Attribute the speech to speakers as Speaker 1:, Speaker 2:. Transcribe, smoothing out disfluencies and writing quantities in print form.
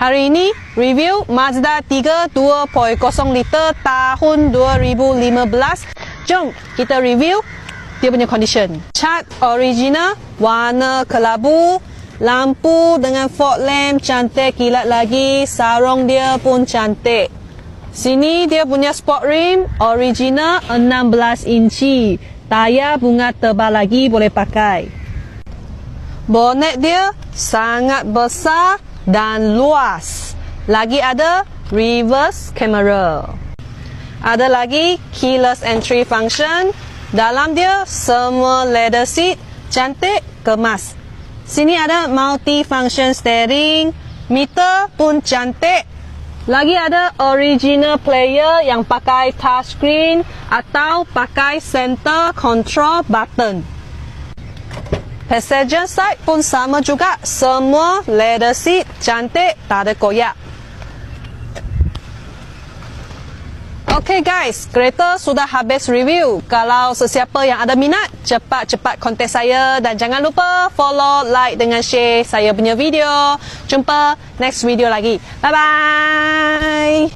Speaker 1: Hari ini review Mazda 3 2.0 liter tahun 2015. Jom kita review dia punya condition. Cat original, warna kelabu, lampu dengan fog lamp cantik kilat lagi, sarung dia pun cantik. Sini dia punya sport rim original 16 inci. Tayar bunga tebal lagi boleh pakai. Bonet dia sangat besar dan luas. Lagi ada reverse camera. Ada lagi keyless entry function. Dalam dia semua leather seat, cantik kemas. Sini ada multi function steering, meter pun cantik. Lagi ada original player yang pakai touchscreen atau pakai center control button. Passenger side pun sama juga, semua leather seat cantik, tak ada koyak. Okay guys, kereta sudah habis review. Kalau sesiapa yang ada minat, cepat-cepat kontak saya dan jangan lupa follow, like dengan share saya punya video. Jumpa next video lagi. Bye bye.